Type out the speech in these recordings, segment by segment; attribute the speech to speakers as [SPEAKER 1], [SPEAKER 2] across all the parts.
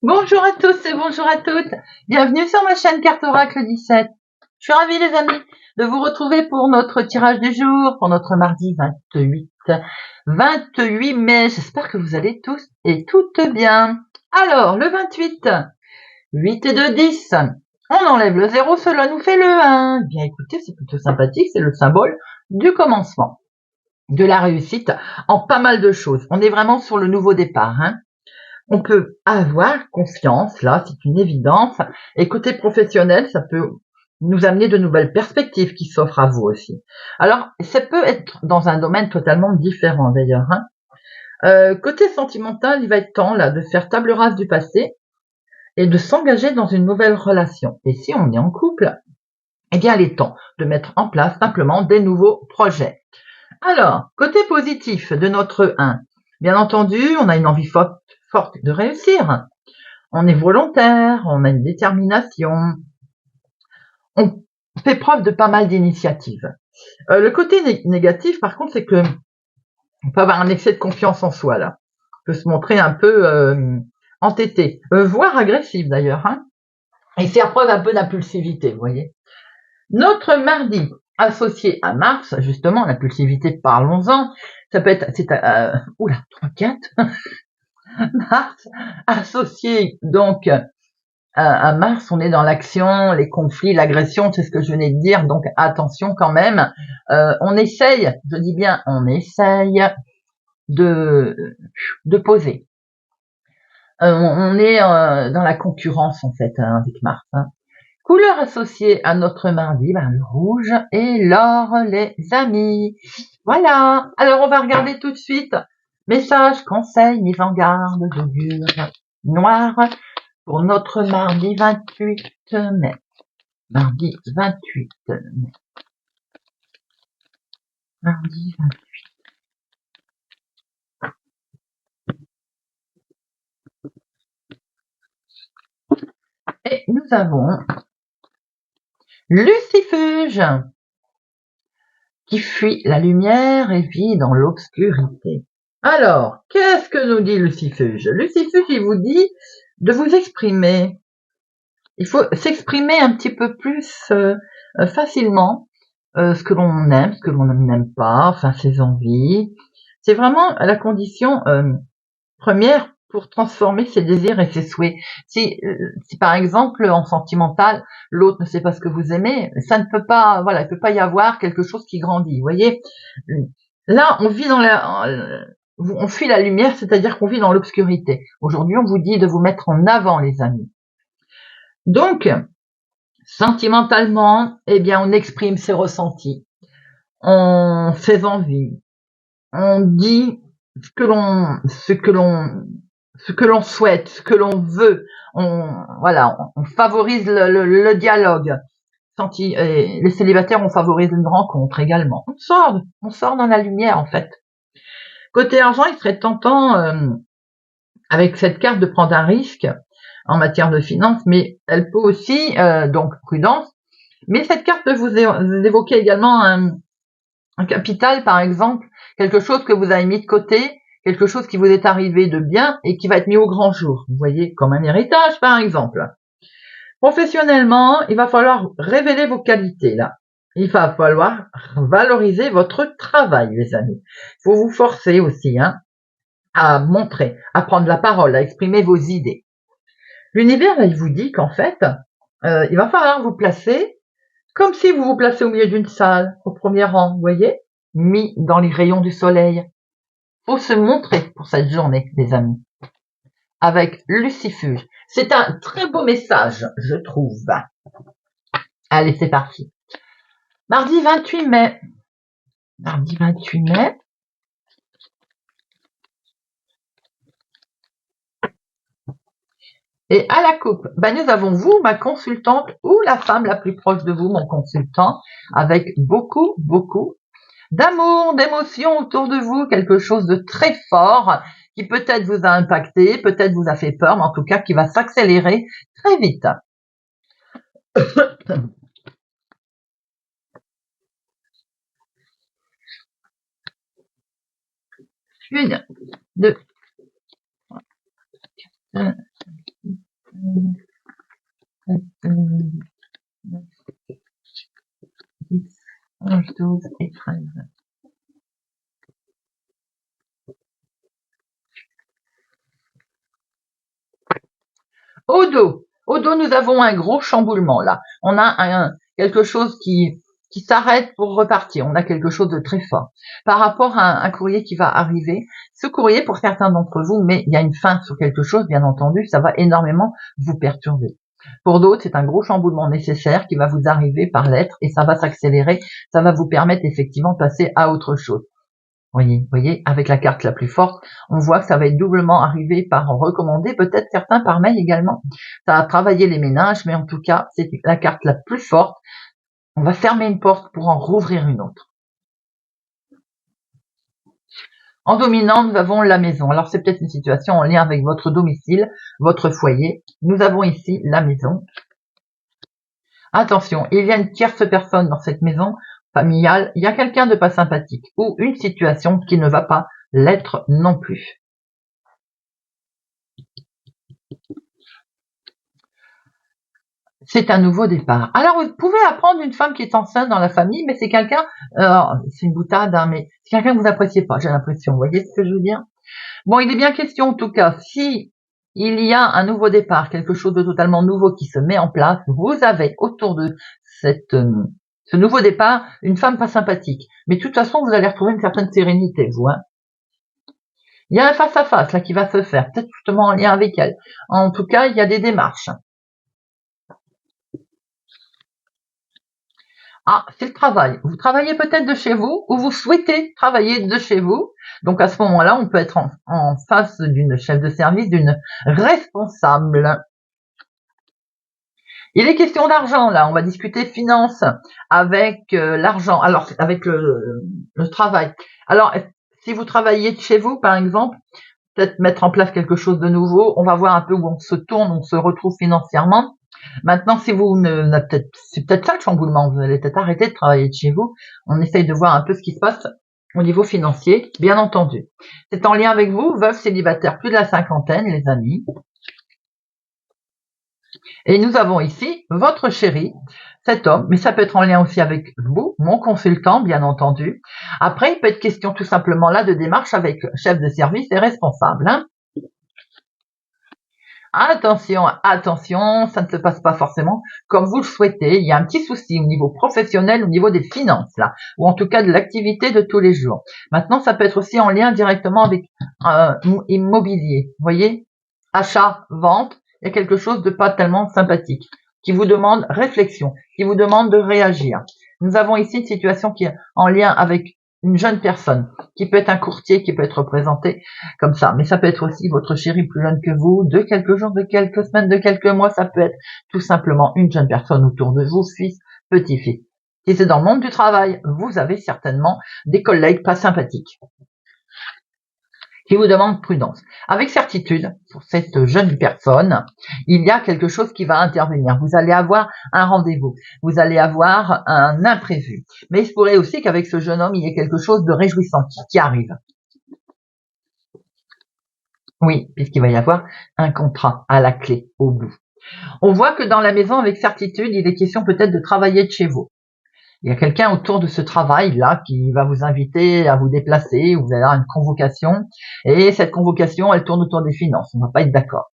[SPEAKER 1] Bonjour à tous et bonjour à toutes. Bienvenue sur ma chaîne Carte Oracle 17. Je suis ravie les amis de vous retrouver pour notre tirage du jour, pour notre mardi 28 mai. J'espère que vous allez tous et toutes bien. Alors, le 28, 8 et 2, 10. On enlève le 0, cela nous fait le 1. Bien écoutez, c'est plutôt sympathique, c'est le symbole du commencement, de la réussite en pas mal de choses. On est vraiment sur le nouveau départ, hein. On peut avoir confiance, là, c'est une évidence. Et côté professionnel, ça peut nous amener de nouvelles perspectives qui s'offrent à vous aussi. Alors, ça peut être dans un domaine totalement différent d'ailleurs, hein. Côté sentimental, il va être temps là de faire table rase du passé et de s'engager dans une nouvelle relation. Et si on est en couple, eh bien, il est temps de mettre en place simplement des nouveaux projets. Alors, côté positif de notre 1, bien entendu, on a une envie forte de réussir. On est volontaire, on a une détermination, on fait preuve de pas mal d'initiatives. Le côté négatif, par contre, c'est que on peut avoir un excès de confiance en soi, là. On peut se montrer un peu entêté, voire agressif d'ailleurs, hein, et faire preuve un peu d'impulsivité, vous voyez. Notre mardi associé à Mars, justement, l'impulsivité, parlons-en, ça peut être, oula, 3-4, Mars associé donc à Mars, on est dans l'action, les conflits, l'agression, c'est ce que je venais de dire, donc attention quand même. On essaye, je dis bien on essaye de poser. On est dans la concurrence en fait avec Mars, hein. Couleur associée à notre mardi, le rouge et l'or, les amis. Voilà, alors on va regarder tout de suite. Message, conseil, mise en garde, d'augure noir pour notre mardi 28 mai. Mardi 28 mai. Mardi 28. Et nous avons Lucifuge qui fuit la lumière et vit dans l'obscurité. Alors, qu'est-ce que nous dit Lucifuge? Lucifuge, il vous dit de vous exprimer. Il faut s'exprimer un petit peu plus facilement, ce que l'on aime, ce que l'on n'aime pas, enfin ses envies. C'est vraiment la condition première pour transformer ses désirs et ses souhaits. Si par exemple en sentimental, l'autre ne sait pas ce que vous aimez, ça ne peut pas, voilà, il peut pas y avoir quelque chose qui grandit. Vous voyez, là on vit on fuit la lumière, c'est-à-dire qu'on vit dans l'obscurité. Aujourd'hui, on vous dit de vous mettre en avant, les amis. Donc, sentimentalement, eh bien, on exprime ses ressentis, ses envies, on dit ce que l'on souhaite, ce que l'on veut. On favorise le dialogue. Les célibataires, on favorise une rencontre également. On sort dans la lumière en fait. Côté argent, il serait tentant avec cette carte de prendre un risque en matière de finances, mais elle peut aussi, donc prudence. Mais cette carte peut vous évoquer également un capital, par exemple, quelque chose que vous avez mis de côté, quelque chose qui vous est arrivé de bien et qui va être mis au grand jour. Vous voyez, comme un héritage, par exemple. Professionnellement, il va falloir révéler vos qualités, là. Il va falloir valoriser votre travail, les amis. Il faut vous forcer aussi, hein, à montrer, à prendre la parole, à exprimer vos idées. L'univers, là, il vous dit qu'en fait, il va falloir vous placer comme si vous vous placez au milieu d'une salle, au premier rang, vous voyez, mis dans les rayons du soleil. Faut se montrer pour cette journée, les amis. Avec Lucifuge. C'est un très beau message, je trouve. Allez, c'est parti. Mardi 28 mai. Mardi 28 mai. Et à la coupe, nous avons vous, ma consultante, ou la femme la plus proche de vous, mon consultant, avec beaucoup, beaucoup d'amour, d'émotion autour de vous, quelque chose de très fort qui peut-être vous a impacté, peut-être vous a fait peur, mais en tout cas qui va s'accélérer très vite. Une, deux, 10, 11, 12 et 13. Au dos, nous avons un gros chamboulement là. On a quelque chose qui s'arrête pour repartir. On a quelque chose de très fort. Par rapport à un courrier qui va arriver, ce courrier, pour certains d'entre vous, mais il y a une fin sur quelque chose, bien entendu, ça va énormément vous perturber. Pour d'autres, c'est un gros chamboulement nécessaire qui va vous arriver par lettre et ça va s'accélérer. Ça va vous permettre effectivement de passer à autre chose. Voyez, avec la carte la plus forte, on voit que ça va être doublement arrivé par recommandé, peut-être certains par mail également. Ça va travailler les ménages, mais en tout cas, c'est la carte la plus forte. On va fermer une porte pour en rouvrir une autre. En dominant, nous avons la maison. Alors, c'est peut-être une situation en lien avec votre domicile, votre foyer. Nous avons ici la maison. Attention, il y a une tierce personne dans cette maison familiale. Il y a quelqu'un de pas sympathique ou une situation qui ne va pas l'être non plus. C'est un nouveau départ. Alors, vous pouvez apprendre une femme qui est enceinte dans la famille, mais c'est quelqu'un, c'est une boutade, hein, mais c'est quelqu'un que vous appréciez pas, j'ai l'impression. Vous voyez ce que je veux dire? Bon, il est bien question, en tout cas, si il y a un nouveau départ, quelque chose de totalement nouveau qui se met en place, vous avez autour de ce nouveau départ une femme pas sympathique. Mais de toute façon, vous allez retrouver une certaine sérénité, vous, hein. Il y a un face-à-face, là, qui va se faire, peut-être justement en lien avec elle. En tout cas, il y a des démarches. Ah, c'est le travail. Vous travaillez peut-être de chez vous ou vous souhaitez travailler de chez vous. Donc à ce moment-là, on peut être en face d'une chef de service, d'une responsable. Il est question d'argent là. On va discuter finance avec l'argent. Alors avec le travail. Alors si vous travaillez de chez vous, par exemple, peut-être mettre en place quelque chose de nouveau. On va voir un peu où on se tourne, on se retrouve financièrement. Maintenant, si vous c'est peut-être ça le chamboulement, vous allez peut-être arrêter de travailler de chez vous. On essaye de voir un peu ce qui se passe au niveau financier, bien entendu. C'est en lien avec vous, veuve célibataire, plus de la cinquantaine, les amis. Et nous avons ici votre chéri, cet homme, mais ça peut être en lien aussi avec vous, mon consultant, bien entendu. Après, il peut être question tout simplement là de démarche avec chef de service et responsable, hein. Attention, attention, ça ne se passe pas forcément comme vous le souhaitez. Il y a un petit souci au niveau professionnel, au niveau des finances, là, ou en tout cas de l'activité de tous les jours. Maintenant, ça peut être aussi en lien directement avec immobilier. Vous voyez, achat, vente, il y a quelque chose de pas tellement sympathique, qui vous demande réflexion, qui vous demande de réagir. Nous avons ici une situation qui est en lien avec une jeune personne, qui peut être un courtier, qui peut être représenté comme ça. Mais ça peut être aussi votre chéri plus jeune que vous, de quelques jours, de quelques semaines, de quelques mois. Ça peut être tout simplement une jeune personne autour de vous, fils, petit-fils. Si c'est dans le monde du travail, vous avez certainement des collègues pas sympathiques qui vous demandent prudence. Avec certitude, pour cette jeune personne, il y a quelque chose qui va intervenir. Vous allez avoir un rendez-vous, vous allez avoir un imprévu. Mais il se pourrait aussi qu'avec ce jeune homme, il y ait quelque chose de réjouissant qui arrive. Oui, puisqu'il va y avoir un contrat à la clé, au bout. On voit que dans la maison, avec certitude, il est question peut-être de travailler de chez vous. Il y a quelqu'un autour de ce travail-là qui va vous inviter à vous déplacer, ou vous allez avoir une convocation, et cette convocation, elle tourne autour des finances. On ne va pas être d'accord.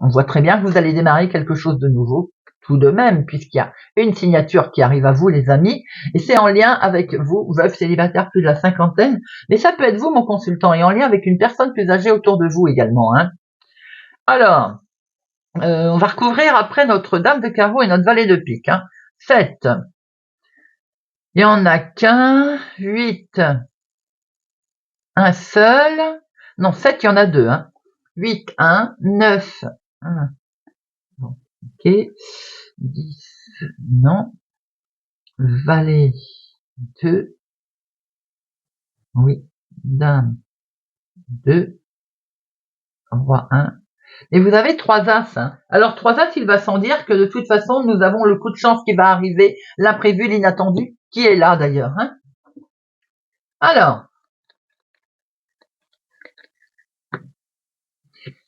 [SPEAKER 1] On voit très bien que vous allez démarrer quelque chose de nouveau, tout de même, puisqu'il y a une signature qui arrive à vous, les amis, et c'est en lien avec vous, veuve célibataire plus de la cinquantaine, mais ça peut être vous, mon consultant, et en lien avec une personne plus âgée autour de vous également, hein. Alors, on va recouvrir après notre dame de carreau et notre valet de pique, hein. 7. Il y en a qu'un. 8. Un seul. Non, 7, il y en a deux, hein. 8, 1, 9. 1. Bon, ok. 10, non. Valet 2. Oui. Dame 2. Roi 1. Et vous avez 3 as, hein. Alors 3 as, il va sans dire que de toute façon, nous avons le coup de chance qui va arriver, l'imprévu, l'inattendu, qui est là d'ailleurs, hein. Alors,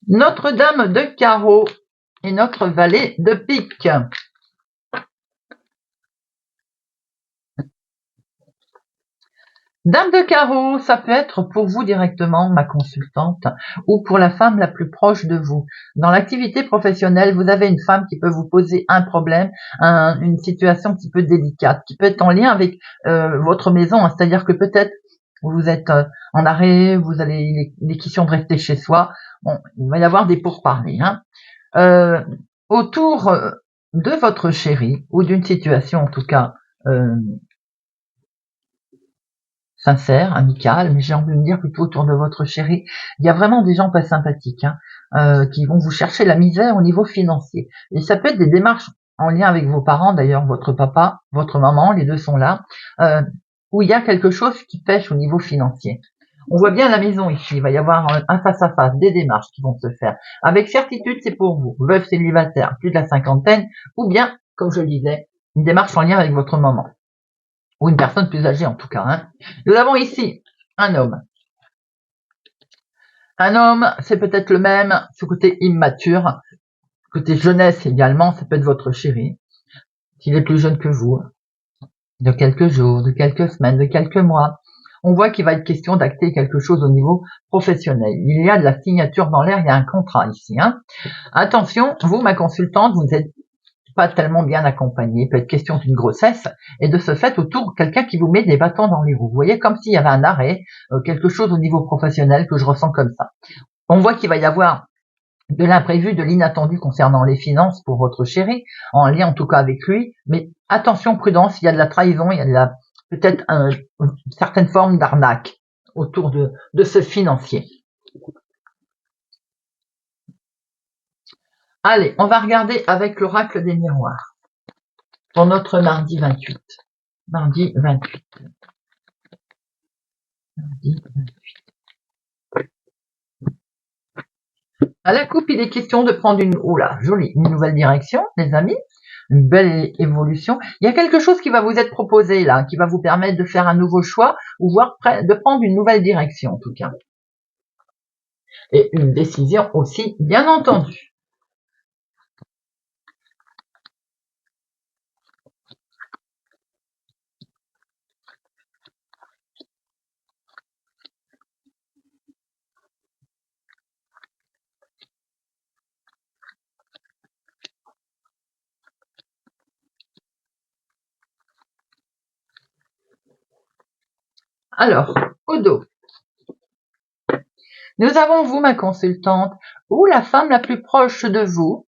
[SPEAKER 1] Notre-Dame de carreau, et notre valet de pique. Dame de carreau, ça peut être pour vous directement, ma consultante, ou pour la femme la plus proche de vous. Dans l'activité professionnelle, vous avez une femme qui peut vous poser un problème, une situation un petit peu délicate, qui peut être en lien avec votre maison, hein, c'est-à-dire que peut-être vous êtes en arrêt, il est question de rester chez soi. Bon, il va y avoir des pourparlers. Autour de votre chéri, ou d'une situation en tout cas sincère, amical, mais j'ai envie de dire plutôt autour de votre chéri. Il y a vraiment des gens pas sympathiques qui vont vous chercher la misère au niveau financier. Et ça peut être des démarches en lien avec vos parents, d'ailleurs votre papa, votre maman, les deux sont là, où il y a quelque chose qui pêche au niveau financier. On voit bien la maison ici, il va y avoir un face-à-face, des démarches qui vont se faire. Avec certitude, c'est pour vous, veuve célibataire, plus de la cinquantaine, ou bien, comme je le disais, une démarche en lien avec votre maman ou une personne plus âgée en tout cas. Nous avons ici un homme. Un homme, c'est peut-être le même, ce côté immature, côté jeunesse également, ça peut être votre chéri, s'il est plus jeune que vous, de quelques jours, de quelques semaines, de quelques mois. On voit qu'il va être question d'acter quelque chose au niveau professionnel. Il y a de la signature dans l'air, il y a un contrat ici. Attention, vous, ma consultante, vous êtes pas tellement bien accompagné. Il peut être question d'une grossesse et de ce fait autour quelqu'un qui vous met des bâtons dans les roues. Vous voyez, comme s'il y avait un arrêt, quelque chose au niveau professionnel que je ressens comme ça. On voit qu'il va y avoir de l'imprévu, de l'inattendu concernant les finances pour votre chéri, en lien en tout cas avec lui, mais attention, prudence, il y a de la trahison, il y a de la peut-être une certaine forme d'arnaque autour de ce financier. Allez, on va regarder avec l'oracle des miroirs pour notre mardi 28. Mardi 28. Mardi 28. À la coupe, il est question de prendre une nouvelle direction, les amis, une belle évolution. Il y a quelque chose qui va vous être proposé là, qui va vous permettre de faire un nouveau choix, ou voire de prendre une nouvelle direction en tout cas. Et une décision aussi, bien entendu. Alors, au dos. Nous avons vous, ma consultante, ou la femme la plus proche de vous.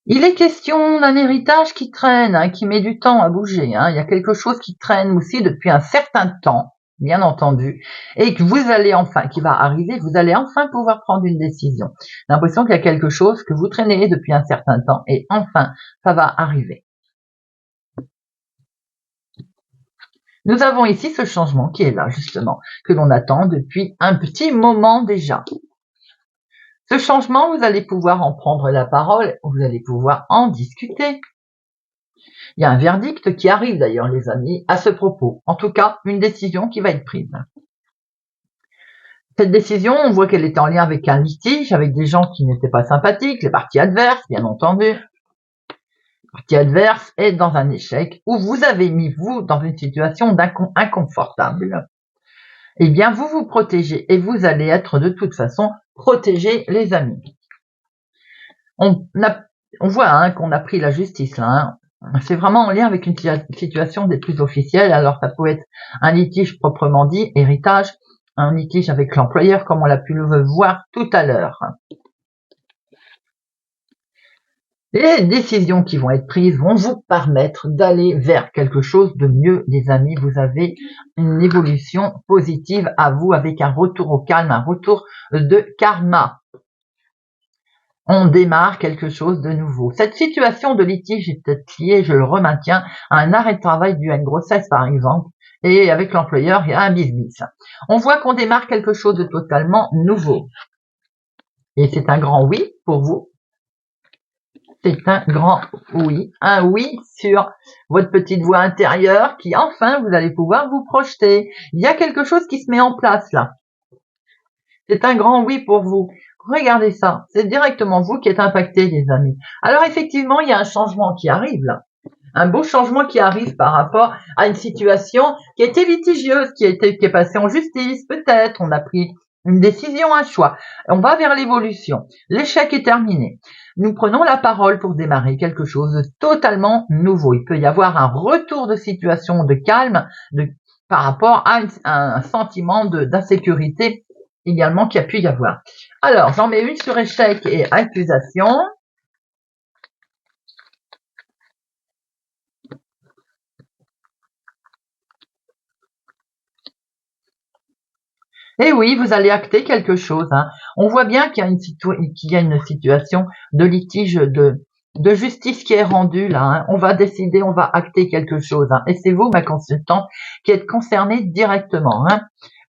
[SPEAKER 1] Il est question d'un héritage qui traîne, qui met du temps à bouger. Il y a quelque chose qui traîne aussi depuis un certain temps, bien entendu, et que vous allez enfin, qui va arriver, vous allez enfin pouvoir prendre une décision. J'ai l'impression qu'il y a quelque chose que vous traînez depuis un certain temps, et enfin, ça va arriver. Nous avons ici ce changement qui est là, justement, que l'on attend depuis un petit moment déjà. Ce changement, vous allez pouvoir en prendre la parole, vous allez pouvoir en discuter. Il y a un verdict qui arrive d'ailleurs, les amis, à ce propos. En tout cas, une décision qui va être prise. Cette décision, on voit qu'elle est en lien avec un litige, avec des gens qui n'étaient pas sympathiques, les parties adverses, bien entendu. La partie adverse est dans un échec où vous avez mis, vous, dans une situation inconfortable. Eh bien, vous vous protégez et vous allez être de toute façon protégés, les amis. On voit qu'on a pris la justice là. C'est vraiment en lien avec une situation des plus officielles. Alors ça peut être un litige proprement dit, héritage, un litige avec l'employeur comme on l'a pu le voir tout à l'heure. Les décisions qui vont être prises vont vous permettre d'aller vers quelque chose de mieux, les amis. Vous avez une évolution positive à vous avec un retour au calme, un retour de karma. On démarre quelque chose de nouveau. Cette situation de litige est peut-être liée, je le remaintiens, à un arrêt de travail dû à une grossesse par exemple, et avec l'employeur, il y a un bis-bis. On voit qu'on démarre quelque chose de totalement nouveau. Et c'est un grand oui pour vous. C'est un grand oui. Un oui sur votre petite voix intérieure qui, enfin, vous allez pouvoir vous projeter. Il y a quelque chose qui se met en place là. C'est un grand oui pour vous. Regardez ça, c'est directement vous qui êtes impacté, les amis. Alors effectivement, il y a un changement qui arrive là. Un beau changement qui arrive par rapport à une situation qui était litigieuse, qui est passée en justice, peut-être. On a pris une décision, un choix. On va vers l'évolution. L'échec est terminé. Nous prenons la parole pour démarrer quelque chose de totalement nouveau. Il peut y avoir un retour de situation de calme par rapport à un sentiment d'insécurité également qui a pu y avoir. Alors, j'en mets une sur échec et accusation. Et oui, vous allez acter quelque chose. Hein. On voit bien qu'il y a une situation de litige de justice qui est rendue là. Hein. On va décider, on va acter quelque chose. Hein. Et c'est vous, ma consultante, qui êtes concernée directement. Hein.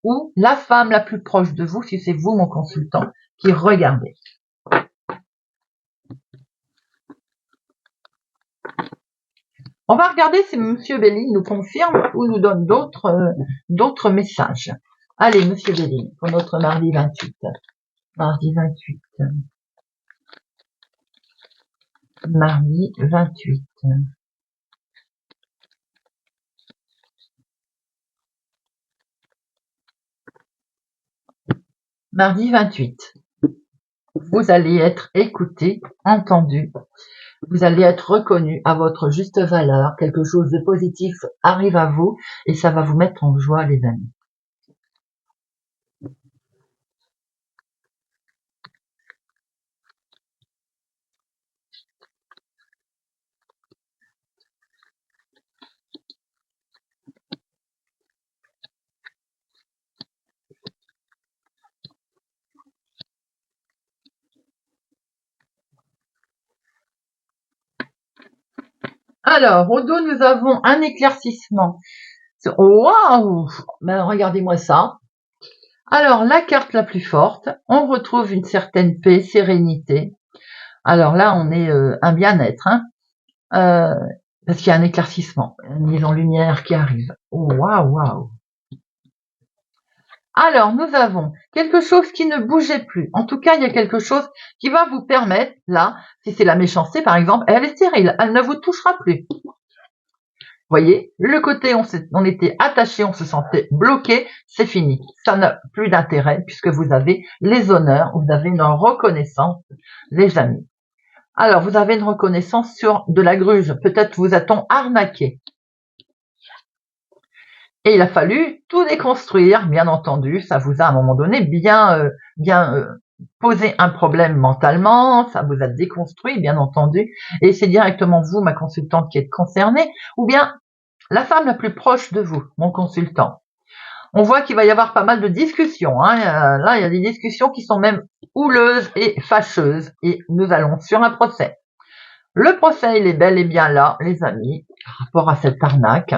[SPEAKER 1] Ou la femme la plus proche de vous, si c'est vous, mon consultant, qui regardez. On va regarder si Monsieur Belli nous confirme ou nous donne d'autres messages. Allez, Monsieur Belli, pour notre mardi 28. Mardi 28. Mardi 28. Mardi 28. Vous allez être écouté, entendu. Vous allez être reconnu à votre juste valeur. Quelque chose de positif arrive à vous et ça va vous mettre en joie, les amis. Alors, au dos, nous avons un éclaircissement. Waouh! Ben, regardez-moi ça. Alors, la carte la plus forte, on retrouve une certaine paix, sérénité. Alors là, on est un bien-être, hein, parce qu'il y a un éclaircissement, une mise en lumière qui arrive. Waouh, waouh! Alors, nous avons quelque chose qui ne bougeait plus. En tout cas, il y a quelque chose qui va vous permettre, là, si c'est la méchanceté, par exemple, elle est stérile, elle ne vous touchera plus. Voyez, le côté on était attaché, on se sentait bloqué, c'est fini. Ça n'a plus d'intérêt puisque vous avez les honneurs, vous avez une reconnaissance, les amis. Alors, vous avez une reconnaissance sur de la gruge. Peut-être vous a-t-on arnaqué. Et il a fallu tout déconstruire, bien entendu. Ça vous a à un moment donné bien posé un problème mentalement. Ça vous a déconstruit, bien entendu. Et c'est directement vous, ma consultante, qui êtes concernée. Ou bien la femme la plus proche de vous, mon consultant. On voit qu'il va y avoir pas mal de discussions. Hein. Là, il y a des discussions qui sont même houleuses et fâcheuses. Et nous allons sur un procès. Le procès, il est bel et bien là, les amis, par rapport à cette arnaque.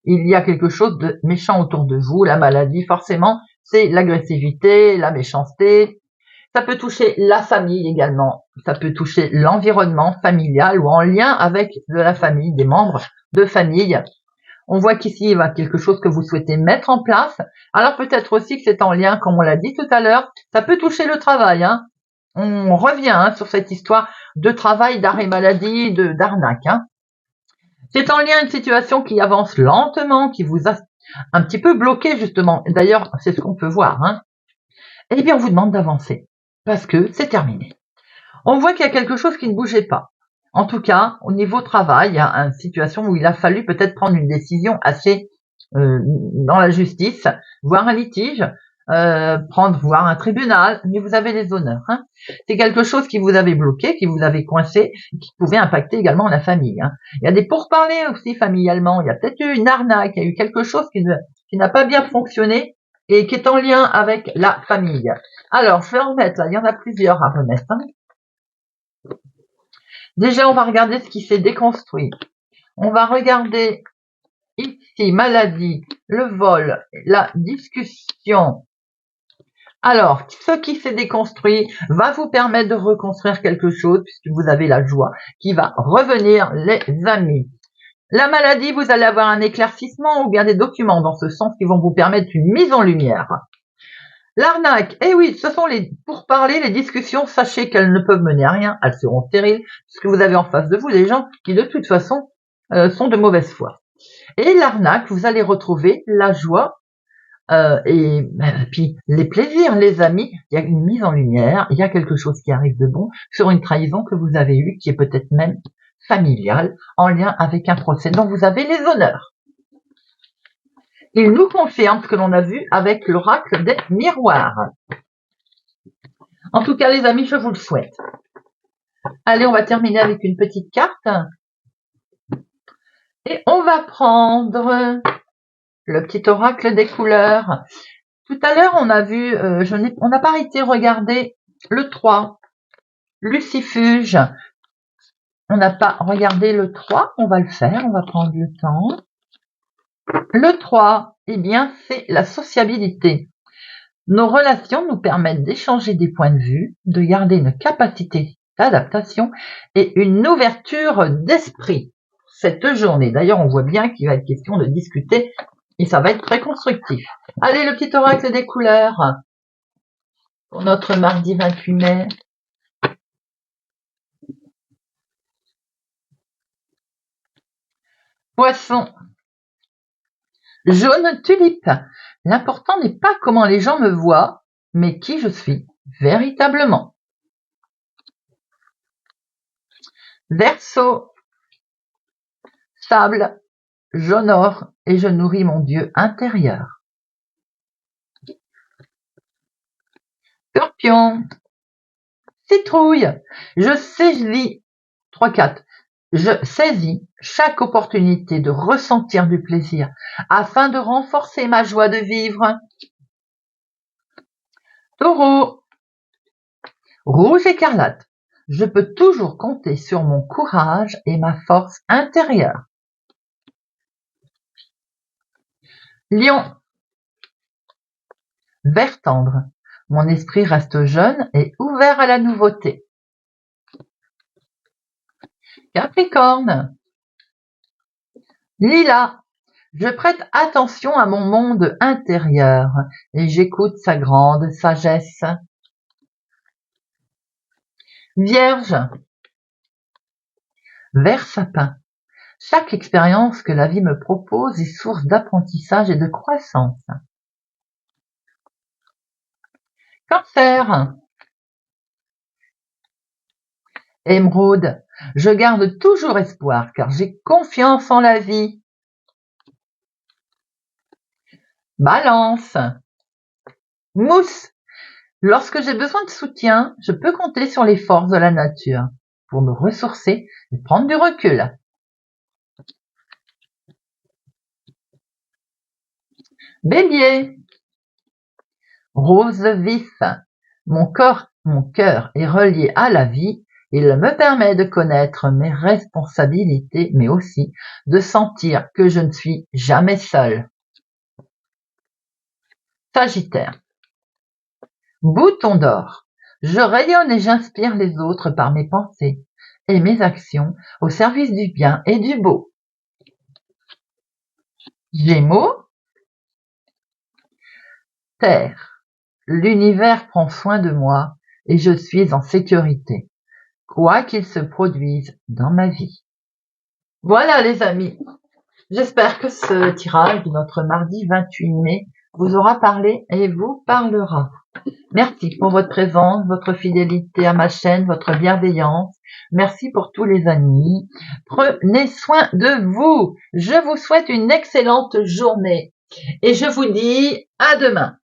[SPEAKER 1] Il y a quelque chose de méchant autour de vous. La maladie, forcément, c'est l'agressivité, la méchanceté. Ça peut toucher la famille également. Ça peut toucher l'environnement familial ou en lien avec de la famille, des membres de famille. On voit qu'ici, il y a quelque chose que vous souhaitez mettre en place. Alors peut-être aussi que c'est en lien, comme on l'a dit tout à l'heure, ça peut toucher le travail. Hein. On revient sur cette histoire de travail, d'arrêt maladie, d'arnaque. Hein. C'est en lien à une situation qui avance lentement, qui vous a un petit peu bloqué justement. D'ailleurs, c'est ce qu'on peut voir. Hein. Eh bien, on vous demande d'avancer parce que c'est terminé. On voit qu'il y a quelque chose qui ne bougeait pas. En tout cas, au niveau travail, il y a une situation où il a fallu peut-être prendre une décision assez dans la justice, voire un litige, voir un tribunal, mais vous avez les honneurs. Hein. C'est quelque chose qui vous avait bloqué, qui vous avait coincé, qui pouvait impacter également la famille. Hein. Il y a des pourparlers aussi familialement, il y a peut-être eu une arnaque, il y a eu quelque chose qui n'a pas bien fonctionné et qui est en lien avec la famille. Alors, je vais en remettre, là, il y en a plusieurs à remettre. Hein. Déjà, on va regarder ce qui s'est déconstruit. On va regarder ici, maladie, le vol, la discussion. Alors, ce qui s'est déconstruit va vous permettre de reconstruire quelque chose puisque vous avez la joie qui va revenir, les amis. La maladie, vous allez avoir un éclaircissement ou bien des documents dans ce sens qui vont vous permettre une mise en lumière. L'arnaque, eh oui, ce sont les pourparlers, les discussions, sachez qu'elles ne peuvent mener à rien, elles seront stériles, puisque vous avez en face de vous des gens qui de toute façon sont de mauvaise foi. Et l'arnaque, vous allez retrouver la joie et puis les plaisirs, les amis, il y a une mise en lumière, il y a quelque chose qui arrive de bon sur une trahison que vous avez eue, qui est peut-être même familiale, en lien avec un procès dont vous avez les honneurs. Il nous confirme ce que l'on a vu avec l'oracle des miroirs. En tout cas, les amis, je vous le souhaite. Allez, on va terminer avec une petite carte. Et on va prendre le petit oracle des couleurs. Tout à l'heure, on a vu, on n'a pas été regarder le 3, Lucifuge. On n'a pas regardé le 3, on va le faire, on va prendre le temps. Le 3, eh bien, c'est la sociabilité. Nos relations nous permettent d'échanger des points de vue, de garder une capacité d'adaptation et une ouverture d'esprit. Cette journée, d'ailleurs, on voit bien qu'il va être question de discuter et ça va être très constructif. Allez, le petit oracle des couleurs pour notre mardi 28 mai. Poisson. Jaune tulipe. L'important n'est pas comment les gens me voient, mais qui je suis véritablement. Verseau. Sable. J'honore et je nourris mon Dieu intérieur. Scorpion. Citrouille. Je saisis 3-4. Je saisis chaque opportunité de ressentir du plaisir afin de renforcer ma joie de vivre. Taureau. Rouge écarlate. Je peux toujours compter sur mon courage et ma force intérieure. Lion. Vert tendre. Mon esprit reste jeune et ouvert à la nouveauté. Capricorne. Lilas. Je prête attention à mon monde intérieur et j'écoute sa grande sagesse. Vierge. Vert sapin. Chaque expérience que la vie me propose est source d'apprentissage et de croissance. Cancer. Émeraude. Je garde toujours espoir car j'ai confiance en la vie. Balance. Mousse. Lorsque j'ai besoin de soutien, je peux compter sur les forces de la nature pour me ressourcer et prendre du recul. Bélier. Rose vif. Mon cœur est relié à la vie. Il me permet de connaître mes responsabilités, mais aussi de sentir que je ne suis jamais seul. Sagittaire. Bouton d'or. Je rayonne et j'inspire les autres par mes pensées et mes actions au service du bien et du beau. Gémeaux. Terre. L'univers prend soin de moi et je suis en sécurité, quoi qu'il se produise dans ma vie. Voilà les amis, j'espère que ce tirage de notre mardi 28 mai vous aura parlé et vous parlera. Merci pour votre présence, votre fidélité à ma chaîne, votre bienveillance. Merci pour tous les amis. Prenez soin de vous. Je vous souhaite une excellente journée et je vous dis à demain.